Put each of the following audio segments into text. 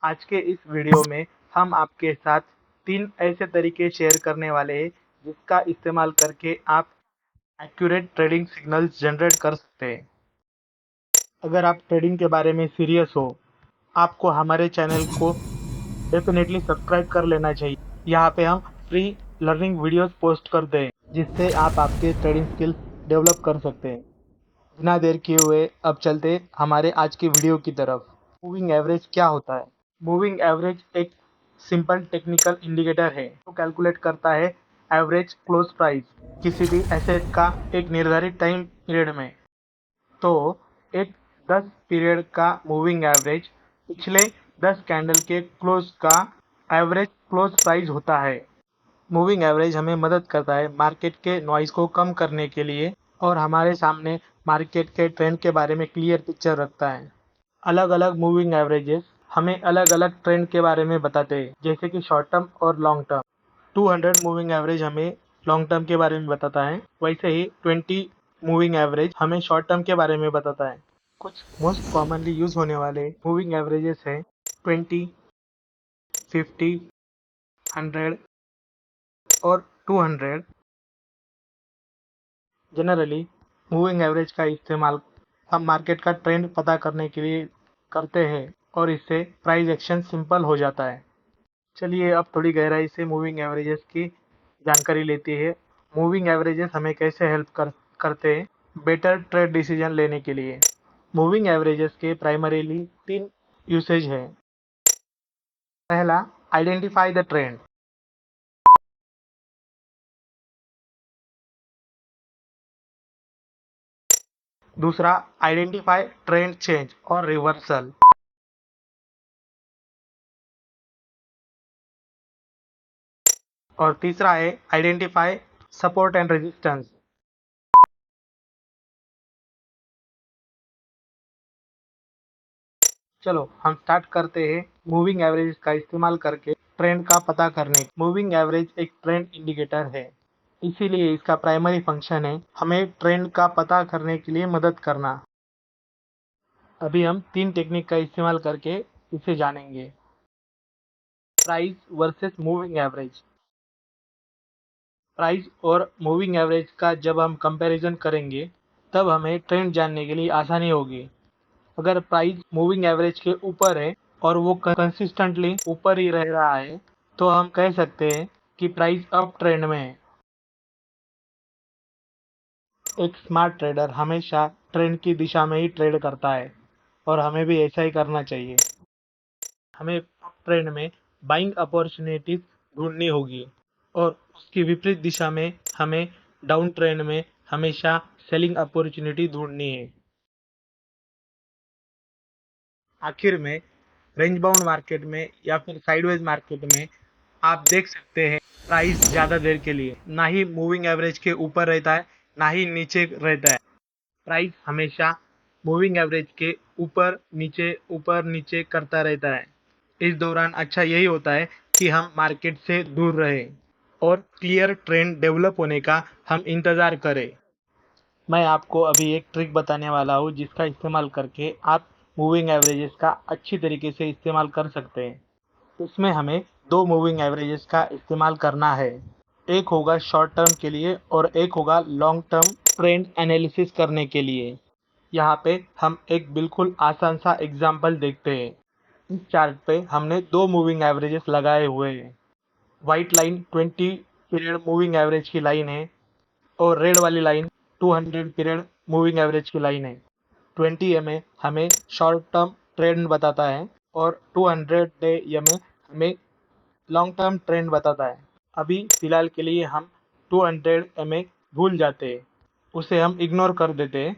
आज के इस वीडियो में हम आपके साथ 3 ऐसे तरीके शेयर करने वाले हैं जिसका इस्तेमाल करके आप एक्यूरेट ट्रेडिंग सिग्नल्स जनरेट कर सकते हैं। अगर आप ट्रेडिंग के बारे में सीरियस हो, आपको हमारे चैनल को डेफिनेटली सब्सक्राइब कर लेना चाहिए। यहाँ पे हम फ्री लर्निंग वीडियोस पोस्ट करते हैं जिससे आप आपके ट्रेडिंग स्किल्स डेवलप कर सकते हैं। बिना देर किए हुए अब चलते हैं हमारे आज की वीडियो की तरफ। मूविंग एवरेज क्या होता है? मूविंग एवरेज एक सिंपल टेक्निकल इंडिकेटर है जो कैलकुलेट करता है एवरेज क्लोज प्राइस किसी भी एसेट का एक निर्धारित टाइम पीरियड में। तो एक 10 पीरियड का मूविंग एवरेज पिछले 10 कैंडल के क्लोज का एवरेज क्लोज प्राइस होता है। मूविंग एवरेज हमें मदद करता है मार्केट के नॉइज को कम करने के लिए और हमारे सामने मार्केट के ट्रेंड के बारे में क्लियर पिक्चर रखता है। अलग अलग मूविंग एवरेजेस हमें अलग अलग ट्रेंड के बारे में बताते हैं, जैसे कि शॉर्ट टर्म और लॉन्ग टर्म। 200 मूविंग एवरेज हमें लॉन्ग टर्म के बारे में बताता है, वैसे ही 20 मूविंग एवरेज हमें शॉर्ट टर्म के बारे में बताता है। कुछ मोस्ट कॉमनली यूज होने वाले मूविंग एवरेजेस हैं 20, 50, 100 और 200। जनरली मूविंग एवरेज का इस्तेमाल हम मार्केट का ट्रेंड पता करने के लिए करते हैं और इससे प्राइस एक्शन सिंपल हो जाता है। चलिए अब थोड़ी गहराई से मूविंग एवरेजेस की जानकारी लेती है। मूविंग एवरेजेस हमें कैसे हेल्प करते हैं बेटर ट्रेड डिसीजन लेने के लिए। मूविंग एवरेजेस के प्राइमरीली 3 यूसेज है। पहला, आइडेंटिफाई द ट्रेंड। दूसरा, आइडेंटिफाई ट्रेंड चेंज और रिवर्सल। और तीसरा है आइडेंटिफाई सपोर्ट एंड रेजिस्टेंस। चलो हम स्टार्ट करते हैं मूविंग एवरेज का इस्तेमाल करके ट्रेंड का पता करने। मूविंग एवरेज एक ट्रेंड इंडिकेटर है, इसीलिए इसका प्राइमरी फंक्शन है हमें ट्रेंड का पता करने के लिए मदद करना। अभी हम 3 टेक्निक का इस्तेमाल करके इसे जानेंगे। Price versus moving average. Price और मूविंग एवरेज का जब हम कंपैरिजन करेंगे तब हमें ट्रेंड जानने के लिए आसानी होगी। अगर प्राइस मूविंग एवरेज के ऊपर है और वो कंसिस्टेंटली ऊपर ही रह रहा है तो हम कह सकते हैं कि प्राइस अप ट्रेंड में है। एक स्मार्ट ट्रेडर हमेशा ट्रेंड की दिशा में ही ट्रेड करता है और हमें भी ऐसा ही करना चाहिए। हमें अप ट्रेंड में बाइंग अपॉर्चुनिटीज ढूंढनी होगी और उसकी विपरीत दिशा में हमें डाउन ट्रेंड में हमेशा सेलिंग अपॉर्चुनिटी ढूंढनी है। आखिर में रेंज बाउंड मार्केट में या फिर साइडवेज मार्केट में आप देख सकते हैं प्राइस ज़्यादा देर के लिए ना ही मूविंग एवरेज के ऊपर रहता है ना ही नीचे रहता है। प्राइस हमेशा मूविंग एवरेज के ऊपर नीचे करता रहता है। इस दौरान अच्छा यही होता है कि हम मार्केट से दूर रहें और क्लियर ट्रेंड डेवलप होने का हम इंतज़ार करें। मैं आपको अभी एक ट्रिक बताने वाला हूँ जिसका इस्तेमाल करके आप मूविंग एवरेजेस का अच्छी तरीके से इस्तेमाल कर सकते हैं। इसमें हमें 2 मूविंग एवरेजेस का इस्तेमाल करना है। एक होगा शॉर्ट टर्म के लिए और एक होगा लॉन्ग टर्म ट्रेंड एनालिसिस करने के लिए। यहाँ पे हम एक बिल्कुल आसान सा एग्जाम्पल देखते हैं। इस चार्ट पे हमने 2 मूविंग एवरेजेस लगाए हुए हैं। White line 20 period moving average की लाइन है और रेड वाली लाइन 200 पीरियड मूविंग एवरेज की लाइन है। 20 एमए हमें शॉर्ट टर्म ट्रेंड बताता है और 200 डे एमए हमें लॉन्ग टर्म ट्रेंड बताता है। अभी फिलहाल के लिए हम 200 एमए भूल जाते हैं, उसे हम इग्नोर कर देते हैं।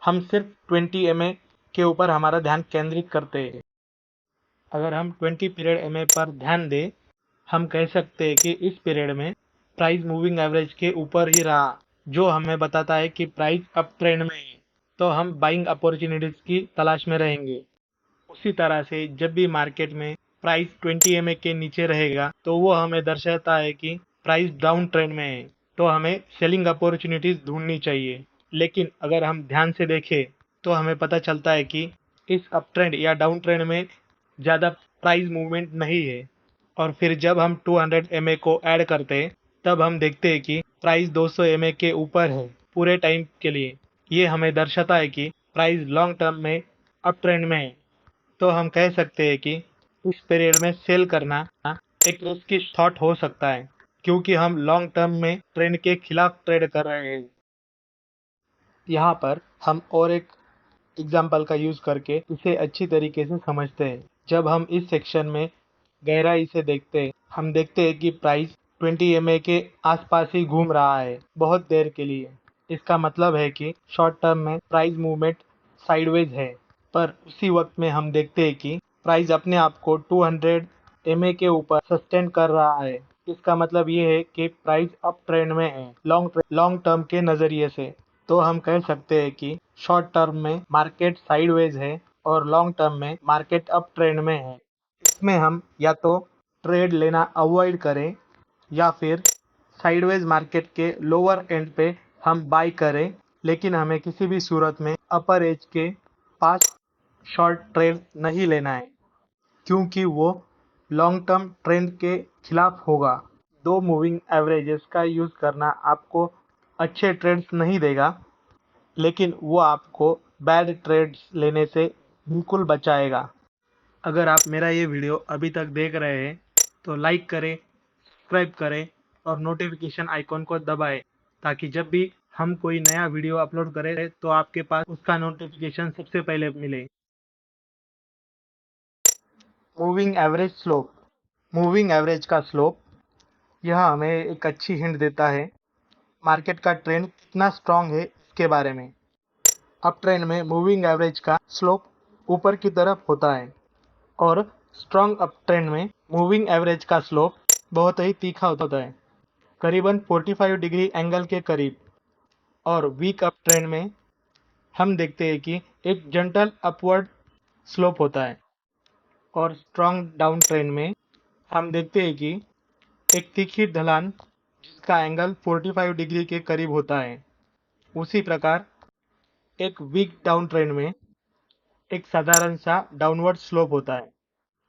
हम सिर्फ 20 एमए के ऊपर हमारा ध्यान केंद्रित करते हैं। अगर हम 20 पीरियड एमए पर ध्यान दें, हम कह सकते हैं कि इस पीरियड में प्राइस मूविंग एवरेज के ऊपर ही रहा, जो हमें बताता है कि प्राइस अप ट्रेंड में है, तो हम बाइंग अपॉर्चुनिटीज की तलाश में रहेंगे। उसी तरह से जब भी मार्केट में प्राइस 20 एमए के नीचे रहेगा तो वो हमें दर्शाता है कि प्राइस डाउन ट्रेंड में है, तो हमें सेलिंग अपॉर्चुनिटीज ढूंढनी चाहिए। लेकिन अगर हम ध्यान से देखें तो हमें पता चलता है कि इस अप ट्रेंड या डाउन ट्रेंड में ज़्यादा प्राइस मूवमेंट नहीं है। और फिर जब हम 200 MA को ऐड करते हैं तब हम देखते हैं कि प्राइस 200 MA के ऊपर है पूरे टाइम के लिए। ये हमें दर्शाता है कि प्राइस लॉन्ग टर्म में अप ट्रेंड में है। तो हम कह सकते हैं कि इस पीरियड में सेल करना एक रिस्की थॉट हो सकता है, क्योंकि हम लॉन्ग टर्म में ट्रेंड के खिलाफ ट्रेड कर रहे हैं। यहाँ पर हम और एक एग्जाम्पल का यूज करके इसे अच्छी तरीके से समझते हैं। जब हम इस सेक्शन में गहराई से देखते हैं, हम देखते हैं कि प्राइस 20 MA के आसपास ही घूम रहा है बहुत देर के लिए। इसका मतलब है कि शॉर्ट टर्म में प्राइस मूवमेंट साइडवेज है। पर उसी वक्त में हम देखते हैं कि प्राइस अपने आप को 200 MA के ऊपर सस्टेन कर रहा है। इसका मतलब ये है कि प्राइस अप ट्रेंड में है लॉन्ग टर्म के नजरिए से। तो हम कह सकते हैं कि शॉर्ट टर्म में मार्केट साइडवेज है और लॉन्ग टर्म में मार्केट अप ट्रेंड में है। इसमें हम या तो ट्रेड लेना अवॉइड करें या फिर साइडवेज मार्केट के लोअर एंड पे हम बाई करें, लेकिन हमें किसी भी सूरत में अपर एज के पास शॉर्ट ट्रेड नहीं लेना है, क्योंकि वो लॉन्ग टर्म ट्रेंड के खिलाफ होगा। दो मूविंग एवरेजेस का यूज़ करना आपको अच्छे ट्रेड्स नहीं देगा, लेकिन वो आपको बैड ट्रेड्स लेने से बिल्कुल बचाएगा। अगर आप मेरा ये वीडियो अभी तक देख रहे हैं तो लाइक करें, सब्सक्राइब करें और नोटिफिकेशन आइकॉन को दबाएं, ताकि जब भी हम कोई नया वीडियो अपलोड करें तो आपके पास उसका नोटिफिकेशन सबसे पहले मिले। Moving average slope. Moving average का स्लोप यह हमें एक अच्छी हिंट देता है मार्केट का ट्रेंड कितना स्ट्रांग है इसके बारे में। अप ट्रेंड में मूविंग एवरेज का स्लोप ऊपर की तरफ होता है और स्ट्रांग अप ट्रेंड में मूविंग एवरेज का स्लोप बहुत ही तीखा होता है, करीबन 45 डिग्री एंगल के करीब। और वीक अप ट्रेंड में हम देखते हैं कि एक जेंटल अपवर्ड स्लोप होता है और स्ट्रांग डाउन ट्रेंड में हम देखते हैं कि एक तीखी ढलान जिसका एंगल 45 डिग्री के करीब होता है। उसी प्रकार एक वीक डाउन ट्रेंड में एक साधारण सा डाउनवर्ड स्लोप होता है।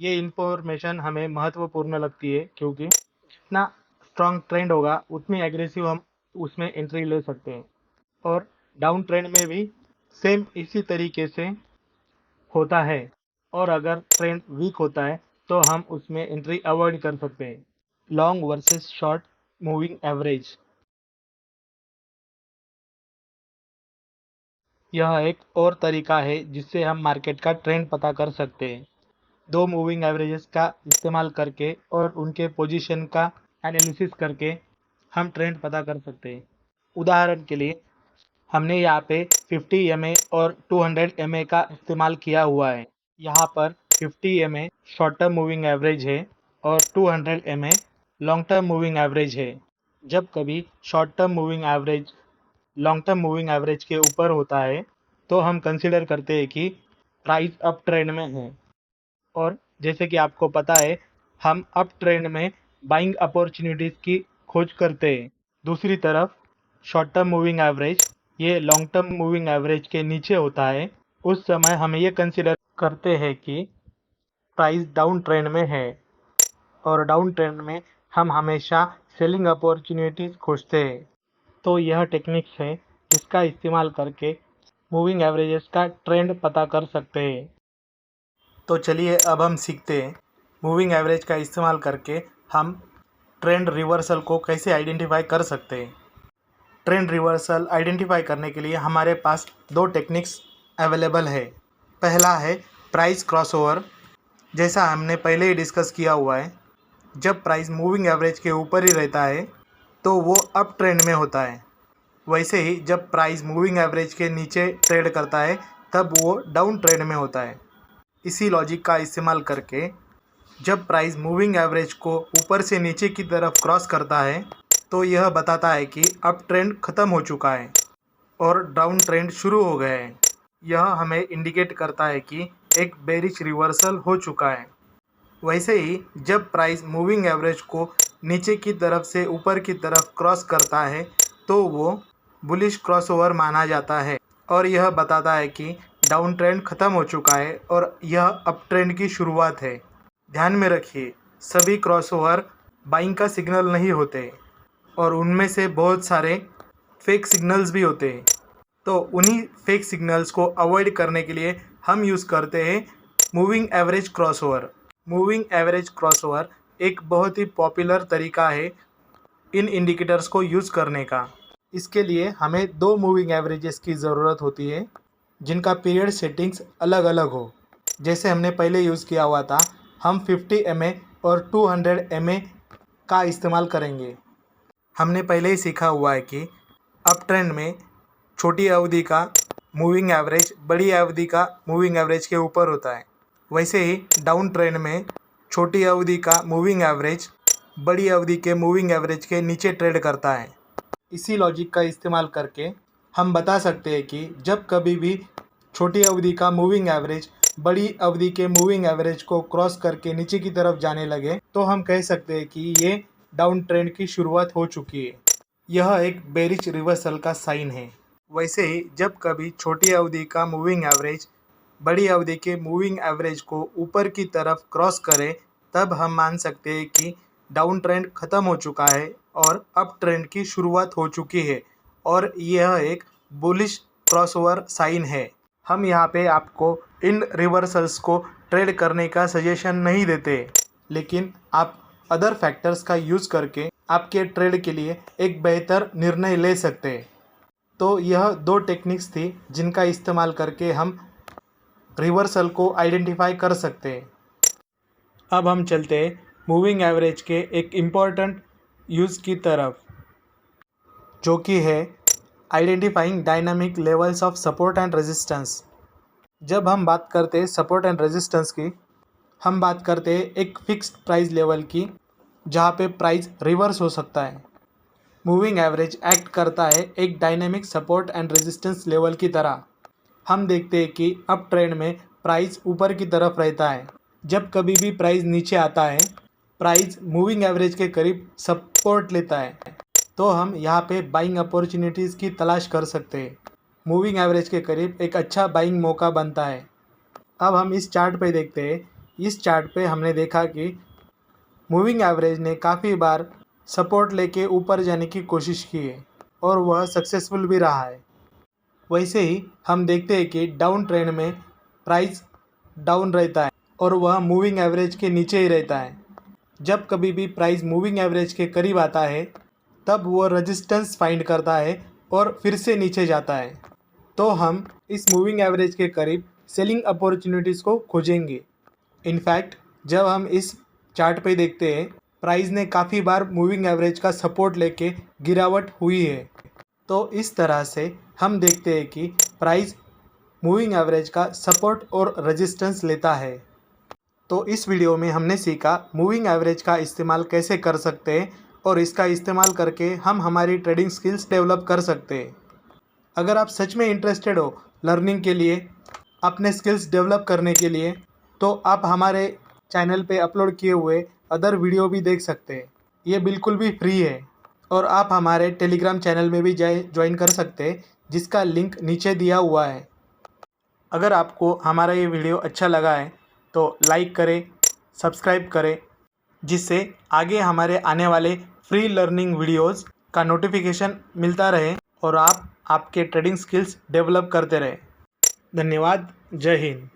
ये इंफॉर्मेशन हमें महत्वपूर्ण लगती है, क्योंकि जितना स्ट्रांग ट्रेंड होगा उतनी एग्रेसिव हम उसमें एंट्री ले सकते हैं। और डाउन ट्रेंड में भी सेम इसी तरीके से होता है, और अगर ट्रेंड वीक होता है तो हम उसमें एंट्री अवॉइड कर सकते हैं। Long versus short moving average, यह एक और तरीका है जिससे हम मार्केट का ट्रेंड पता कर सकते हैं। दो मूविंग एवरेजेस का इस्तेमाल करके और उनके पोजीशन का एनालिसिस करके हम ट्रेंड पता कर सकते हैं। उदाहरण के लिए हमने यहाँ पे 50 MA और 200 MA का इस्तेमाल किया हुआ है। यहाँ पर 50 MA short term moving average है और 200 MA long term moving average है। जब कभी short term moving average long term moving average के ऊपर होता है तो हम कंसीडर करते हैं कि प्राइस अप ट्रेंड में है, और जैसे कि आपको पता है हम अप ट्रेंड में बाइंग अपॉर्चुनिटीज की खोज करते हैं। दूसरी तरफ शॉर्ट टर्म मूविंग एवरेज ये लॉन्ग टर्म मूविंग एवरेज के नीचे होता है। उस समय हम ये कंसीडर करते हैं कि प्राइस डाउन ट्रेंड में है, और डाउन ट्रेंड में हम हमेशा सेलिंग अपॉर्चुनिटीज खोजते हैं। तो यह टेक्निक्स है जिसका इस्तेमाल करके मूविंग एवरेजेस का ट्रेंड पता कर सकते हैं। तो चलिए अब हम सीखते हैं मूविंग एवरेज का इस्तेमाल करके हम ट्रेंड रिवर्सल को कैसे आइडेंटिफाई कर सकते हैं। ट्रेंड रिवर्सल आइडेंटिफाई करने के लिए हमारे पास दो टेक्निक्स अवेलेबल है। पहला है प्राइस क्रॉसओवर। जैसा हमने पहले ही डिस्कस किया हुआ है, जब प्राइस मूविंग एवरेज के ऊपर ही रहता है तो वो अप ट्रेंड में होता है। वैसे ही जब प्राइस मूविंग एवरेज के नीचे ट्रेड करता है तब वो डाउन ट्रेंड में होता है। इसी लॉजिक का इस्तेमाल करके जब प्राइस मूविंग एवरेज को ऊपर से नीचे की तरफ क्रॉस करता है तो यह बताता है कि अप ट्रेंड ख़त्म हो चुका है और डाउन ट्रेंड शुरू हो गया है। यह हमें इंडिकेट करता है कि एक बेरिश रिवर्सल हो चुका है। वैसे ही जब प्राइस मूविंग एवरेज को नीचे की तरफ से ऊपर की तरफ क्रॉस करता है तो वो बुलिश क्रॉसओवर माना जाता है, और यह बताता है कि डाउन ट्रेंड ख़त्म हो चुका है और यह अप ट्रेंड की शुरुआत है। ध्यान में रखिए, सभी क्रॉसओवर बाइंग का सिग्नल नहीं होते और उनमें से बहुत सारे फेक सिग्नल्स भी होते हैं। तो उन्हीं फेक सिग्नल्स को अवॉइड करने के लिए हम यूज़ करते हैं moving average crossover. Moving average crossover एक बहुत ही पॉपुलर तरीका है इन इंडिकेटर्स को यूज़ करने का। इसके लिए हमें दो मूविंग एवरेजेस की ज़रूरत होती है जिनका पीरियड सेटिंग्स अलग अलग हो। जैसे हमने पहले यूज़ किया हुआ था, हम 50 MA और 200 MA का इस्तेमाल करेंगे। हमने पहले ही सीखा हुआ है कि अप ट्रेंड में छोटी अवधि का मूविंग एवरेज बड़ी अवधि का मूविंग एवरेज के ऊपर होता है। वैसे ही डाउन ट्रेंड में छोटी अवधि का मूविंग एवरेज बड़ी अवधि के मूविंग एवरेज के नीचे ट्रेड करता है। इसी लॉजिक का इस्तेमाल करके हम बता सकते हैं कि जब कभी भी छोटी अवधि का मूविंग एवरेज बड़ी अवधि के मूविंग एवरेज को क्रॉस करके नीचे की तरफ जाने लगे तो हम कह सकते हैं कि ये डाउन ट्रेंड की शुरुआत हो चुकी है। यह एक बेरिश रिवर्सल का साइन है। वैसे ही जब कभी छोटी अवधि का मूविंग एवरेज बड़ी अवधि के मूविंग एवरेज को ऊपर की तरफ क्रॉस करे तब हम मान सकते हैं कि डाउन ट्रेंड ख़त्म हो चुका है और अप ट्रेंड की शुरुआत हो चुकी है और यह एक बुलिश क्रॉसओवर साइन है। हम यहाँ पे आपको इन रिवर्सल्स को ट्रेड करने का सजेशन नहीं देते, लेकिन आप अदर फैक्टर्स का यूज़ करके आपके ट्रेड के लिए एक बेहतर निर्णय ले सकते हैं। तो यह दो टेक्निक्स थी जिनका इस्तेमाल करके हम रिवर्सल को आइडेंटिफाई कर सकते हैं। अब हम चलते हैं मूविंग एवरेज के एक इम्पॉर्टेंट यूज़ की तरफ, जो कि है identifying dynamic levels of support and resistance. जब हम बात करते हैं सपोर्ट एंड रेजिस्टेंस की, हम बात करते हैं एक फिक्स्ड प्राइस लेवल की जहाँ पे प्राइस रिवर्स हो सकता है। मूविंग एवरेज एक्ट करता है एक dynamic support and resistance level की तरह। हम देखते हैं कि अप ट्रेंड में प्राइस ऊपर की तरफ रहता है। जब कभी भी प्राइस नीचे आता है, प्राइस मूविंग एवरेज के करीब सपोर्ट लेता है, तो हम यहाँ पे बाइंग अपॉर्चुनिटीज़ की तलाश कर सकते हैं। मूविंग एवरेज के करीब एक अच्छा बाइंग मौका बनता है। अब हम इस चार्ट पे देखते हैं। इस चार्ट पे हमने देखा कि मूविंग एवरेज ने काफ़ी बार सपोर्ट लेके ऊपर जाने की कोशिश की है और वह सक्सेसफुल भी रहा है। वैसे ही हम देखते हैं कि डाउन ट्रेंड में प्राइस डाउन रहता है और वह मूविंग एवरेज के नीचे ही रहता है। जब कभी भी प्राइस मूविंग एवरेज के करीब आता है तब वह रेजिस्टेंस फाइंड करता है और फिर से नीचे जाता है, तो हम इस मूविंग एवरेज के करीब सेलिंग अपॉर्चुनिटीज़ को खोजेंगे। इनफैक्ट जब हम इस चार्ट पे देखते हैं, प्राइस ने काफ़ी बार मूविंग एवरेज का सपोर्ट लेके गिरावट हुई है। तो इस तरह से हम देखते हैं कि प्राइस मूविंग एवरेज का सपोर्ट और रेजिस्टेंस लेता है। तो इस वीडियो में हमने सीखा मूविंग एवरेज का इस्तेमाल कैसे कर सकते हैं और इसका इस्तेमाल करके हम हमारी ट्रेडिंग स्किल्स डेवलप कर सकते हैं। अगर आप सच में इंटरेस्टेड हो लर्निंग के लिए, अपने स्किल्स डेवलप करने के लिए, तो आप हमारे चैनल पे अपलोड किए हुए अदर वीडियो भी देख सकते हैं। ये बिल्कुल भी फ्री है और आप हमारे टेलीग्राम चैनल में भी ज्वाइन कर सकते हैं, जिसका लिंक नीचे दिया हुआ है। अगर आपको हमारा ये वीडियो अच्छा लगा है तो लाइक करें, सब्सक्राइब करें, जिससे आगे हमारे आने वाले फ्री लर्निंग वीडियोस का नोटिफिकेशन मिलता रहे और आप आपके ट्रेडिंग स्किल्स डेवलप करते रहें। धन्यवाद। जय हिंद।